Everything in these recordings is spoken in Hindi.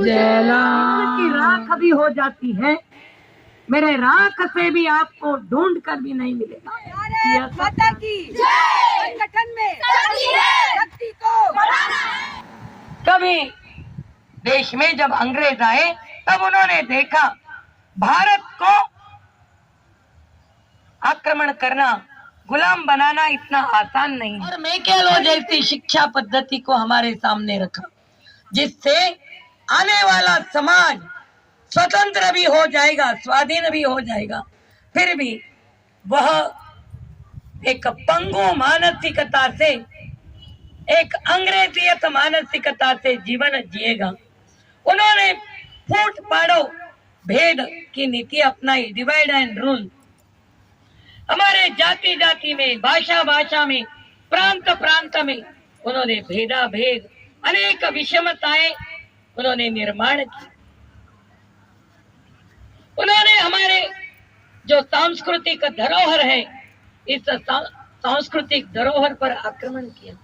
की राख भी हो जाती है, मेरे राख से भी आपको ढूंढ कर भी नहीं मिलेगा। माता की संगठन में शक्ति को बढ़ाना है। कभी देश में जब अंग्रेज आए तब उन्होंने देखा भारत को आक्रमण करना, गुलाम बनाना इतना आसान नहीं। और मैकेलो जैसी शिक्षा पद्धति को हमारे सामने रखा, जिससे आने वाला समाज स्वतंत्र भी हो जाएगा, स्वाधीन भी हो जाएगा, फिर भी वह एक पंगु मानसिकता से, एक अंग्रेजियत मानसिकता से जीवन जिएगा। उन्होंने फूट पाड़ो भेद की नीति अपनाई, डिवाइड एंड रूल। हमारे जाति जाति में, भाषा भाषा में, प्रांत प्रांत में उन्होंने भेदा भेद, अनेक विषमताएं उन्होंने निर्माण की। उन्होंने हमारे जो सांस्कृतिक धरोहर है, इस सांस्कृतिक धरोहर पर आक्रमण किया।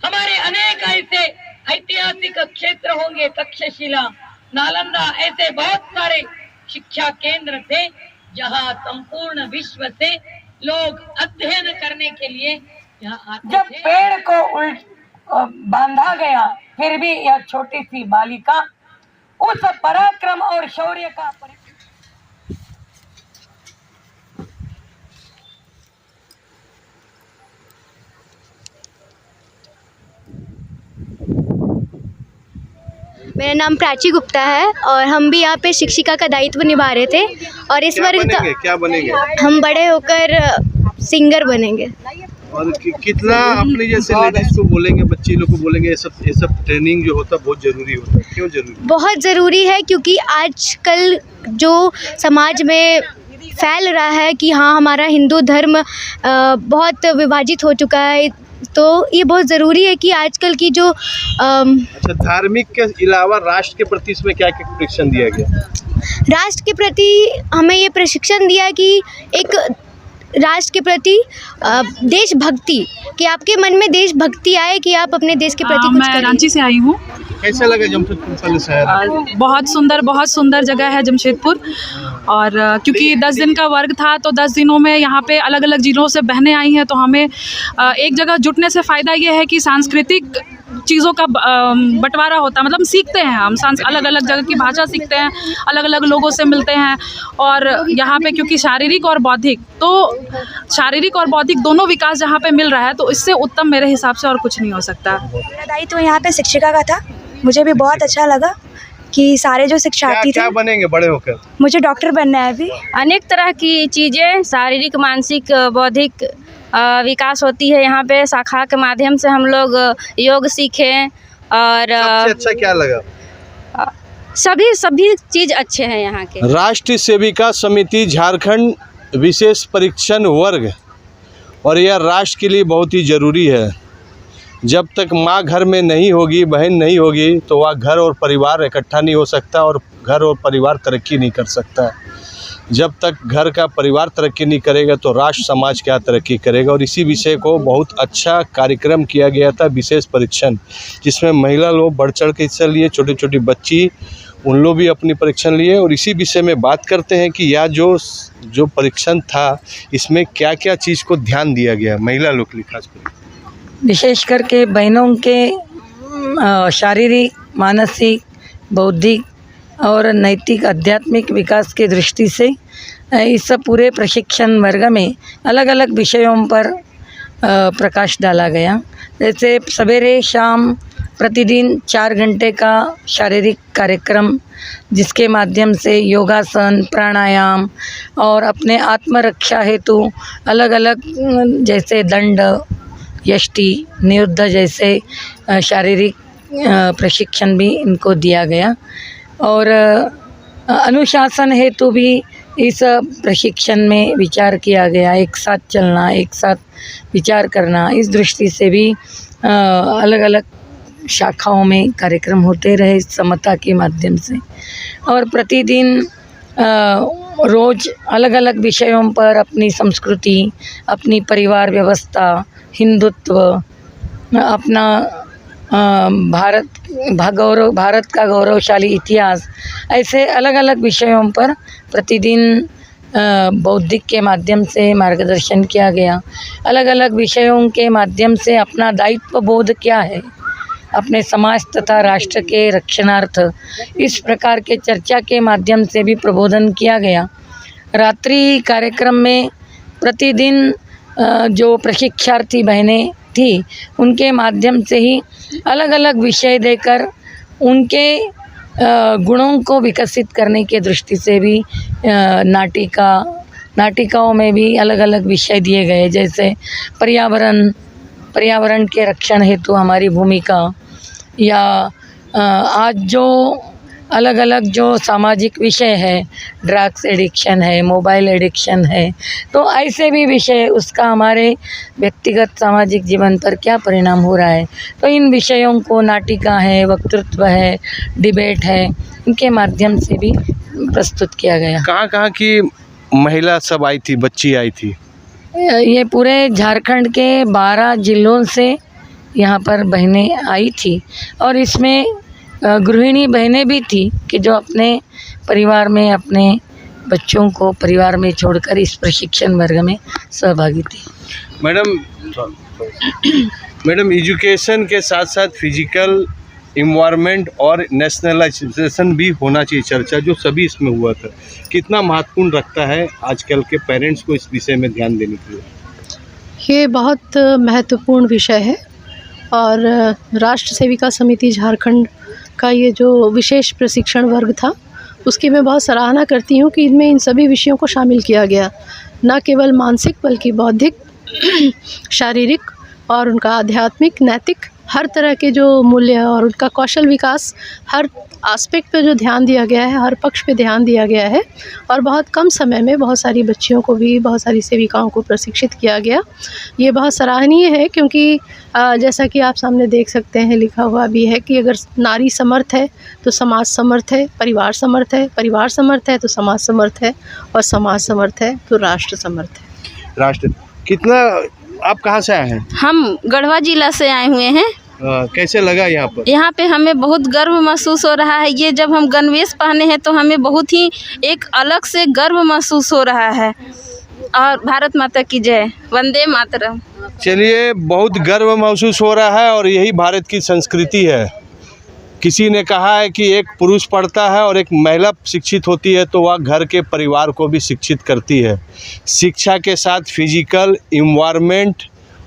हमारे अनेक ऐसे ऐतिहासिक क्षेत्र होंगे, तक्षशिला, नालंदा, ऐसे बहुत सारे शिक्षा केंद्र थे जहां संपूर्ण विश्व से लोग अध्ययन करने के लिए यहाँ आते थे। जब पेड़ को बांधा गया, फिर भी यह छोटी सी बालिका उस पराक्रम और शौर्य का मेरा नाम प्राची गुप्ता है और हम भी यहाँ पे शिक्षिका का दायित्व निभा रहे थे। और इस वर्ग का क्या बनेंगे? हम बड़े होकर सिंगर बनेंगे। और कितना अपने जैसे लेडीज को बोलेंगे, बच्ची लोग को बोलेंगे, ये सब ट्रेनिंग जो होता है बहुत जरूरी होता है। क्यों जरूरी? बहुत ज़रूरी है क्योंकि आजकल जो समाज में फैल रहा है कि हाँ हमारा हिंदू धर्म बहुत विभाजित हो चुका है, तो ये बहुत ज़रूरी है कि आजकल की जो अच्छा, धार्मिक के अलावा राष्ट्र के प्रति इसमें क्या क्या प्रशिक्षण दिया गया? राष्ट्र के प्रति हमें ये प्रशिक्षण दिया कि एक राष्ट्र के प्रति देशभक्ति, कि आपके मन में देशभक्ति आए कि आप अपने देश के प्रति कुछ करें। मैं रांची से आई हूँ। कैसा लगा जमशेदपुर शहर? बहुत सुंदर जगह है जमशेदपुर। और क्योंकि 10 दिन का वर्ग था तो 10 दिनों में यहाँ पे अलग अलग जिलों से बहनें आई हैं, तो हमें एक जगह जुटने से फ़ायदा ये है कि सांस्कृतिक चीज़ों का बंटवारा होता है, मतलब सीखते हैं हम, अलग अलग जगह की भाषा सीखते हैं, अलग अलग लोगों से मिलते हैं। और यहाँ पे क्योंकि शारीरिक और बौद्धिक दोनों विकास जहाँ पे मिल रहा है, तो इससे उत्तम मेरे हिसाब से और कुछ नहीं हो सकता। मेरा दायित्व यहाँ पे शिक्षिका का था। मुझे भी बहुत अच्छा लगा कि सारे जो शिक्षार्थी थे। क्या बनेंगे बड़े होकर? मुझे डॉक्टर बनना है अभी। अनेक तरह की चीज़ें, शारीरिक, मानसिक, बौद्धिक विकास होती है यहाँ पे। शाखा के माध्यम से हम लोग योग सीखें। और सबसे अच्छा क्या लगा? सभी चीज़ अच्छे हैं यहाँ के। राष्ट्रीय सेविका समिति झारखंड विशेष परीक्षण वर्ग, और यह राष्ट्र के लिए बहुत ही ज़रूरी है। जब तक माँ घर में नहीं होगी, बहन नहीं होगी, तो वह घर और परिवार इकट्ठा नहीं हो सकता और घर और परिवार तरक्की नहीं कर सकता। जब तक घर का परिवार तरक्की नहीं करेगा तो राष्ट्र समाज क्या तरक्की करेगा। और इसी विषय को बहुत अच्छा कार्यक्रम किया गया था, विशेष परीक्षण, जिसमें महिला लोग बढ़ चढ़ के हिस्सा लिए, छोटी छोटी बच्ची उन लोग भी अपनी परीक्षण लिए। और इसी विषय में बात करते हैं कि यह जो परीक्षण था, इसमें क्या क्या चीज़ को ध्यान दिया गया महिला लोग के लिए खास कर? विशेष करके बहनों के शारीरिक, मानसिक, बौद्धिक और नैतिक आध्यात्मिक विकास की दृष्टि से इस पूरे प्रशिक्षण वर्ग में अलग अलग विषयों पर प्रकाश डाला गया। जैसे सवेरे शाम प्रतिदिन 4 घंटे का शारीरिक कार्यक्रम, जिसके माध्यम से योगासन, प्राणायाम और अपने आत्मरक्षा हेतु अलग अलग जैसे दंड, यष्टि, निरुद्ध जैसे शारीरिक प्रशिक्षण भी इनको दिया गया। और अनुशासन हेतु भी इस प्रशिक्षण में विचार किया गया। एक साथ चलना, एक साथ विचार करना, इस दृष्टि से भी अलग अलग शाखाओं में कार्यक्रम होते रहे समता के माध्यम से। और प्रतिदिन रोज़ अलग अलग विषयों पर अपनी संस्कृति, अपनी परिवार व्यवस्था, हिंदुत्व, अपना भारत भारत का गौरवशाली इतिहास, ऐसे अलग अलग विषयों पर प्रतिदिन बौद्धिक के माध्यम से मार्गदर्शन किया गया। अलग अलग विषयों के माध्यम से अपना दायित्व बोध क्या है अपने समाज तथा राष्ट्र के रक्षणार्थ, इस प्रकार के चर्चा के माध्यम से भी प्रबोधन किया गया। रात्रि कार्यक्रम में प्रतिदिन जो प्रशिक्षार्थी बहनें थी उनके माध्यम से ही अलग अलग विषय देकर उनके गुणों को विकसित करने के दृष्टि से भी नाटिकाओं में भी अलग अलग विषय दिए गए, जैसे पर्यावरण के रक्षण हेतु हमारी भूमिका, या आज जो अलग अलग जो सामाजिक विषय है, ड्रग्स एडिक्शन है, मोबाइल एडिक्शन है, तो ऐसे भी विषय उसका हमारे व्यक्तिगत सामाजिक जीवन पर क्या परिणाम हो रहा है, तो इन विषयों को नाटिका है, वक्तृत्व है, डिबेट है, इनके माध्यम से भी प्रस्तुत किया गया। कहाँ की महिला सब आई थी, बच्ची आई थी? ये पूरे झारखंड के 12 जिलों से यहाँ पर बहनें आई थी, और इसमें गृहिणी बहनें भी थी कि जो अपने परिवार में अपने बच्चों को परिवार में छोड़कर इस प्रशिक्षण वर्ग में सहभागी थी। मैडम एजुकेशन के साथ साथ फिजिकल एनवायरनमेंट और नेशनलाइजेशन भी होना चाहिए, चर्चा जो सभी इसमें हुआ था, कितना महत्वपूर्ण रखता है आजकल के पेरेंट्स को इस विषय में ध्यान देने के लिए? ये बहुत महत्वपूर्ण विषय है, और राष्ट्र सेविका समिति झारखंड का ये जो विशेष प्रशिक्षण वर्ग था उसकी मैं बहुत सराहना करती हूँ कि इनमें इन सभी विषयों को शामिल किया गया, न केवल मानसिक बल्कि बौद्धिक, शारीरिक और उनका आध्यात्मिक, नैतिक, हर तरह के जो मूल्य और उनका कौशल विकास, हर एस्पेक्ट पे जो ध्यान दिया गया है, हर पक्ष पे ध्यान दिया गया है, और बहुत कम समय में बहुत सारी बच्चियों को भी, बहुत सारी सेविकाओं को प्रशिक्षित किया गया। ये बहुत सराहनीय है, क्योंकि जैसा कि आप सामने देख सकते हैं लिखा हुआ भी है कि अगर नारी समर्थ है तो समाज समर्थ है, परिवार समर्थ है, परिवार समर्थ है तो समाज समर्थ है, और समाज समर्थ है तो राष्ट्र समर्थ है। राष्ट्र कितना, आप कहाँ से आए हैं? हम गढ़वा जिला से आए हुए हैं। कैसे लगा यहाँ पर? यहाँ पे हमें बहुत गर्व महसूस हो रहा है। ये जब हम गणवेश पहने हैं तो हमें बहुत ही एक अलग से गर्व महसूस हो रहा है। और भारत माता की जय, वंदे मातरम। चलिए, बहुत गर्व महसूस हो रहा है, और यही भारत की संस्कृति है। किसी ने कहा है कि एक पुरुष पढ़ता है और एक महिला शिक्षित होती है तो वह घर के परिवार को भी शिक्षित करती है। शिक्षा के साथ फिजिकल एनवायरनमेंट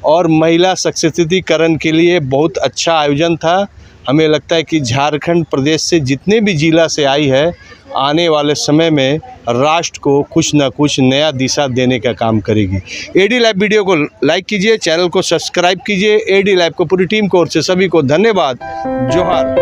और महिला सशक्तिकरण के लिए बहुत अच्छा आयोजन था। हमें लगता है कि झारखंड प्रदेश से जितने भी जिला से आई है, आने वाले समय में राष्ट्र को कुछ न कुछ नया दिशा देने का काम करेगी। एडी लाइव वीडियो को लाइक कीजिए, चैनल को सब्सक्राइब कीजिए। एडी लाइव को पूरी टीम की ओर से सभी को धन्यवाद। जोहार।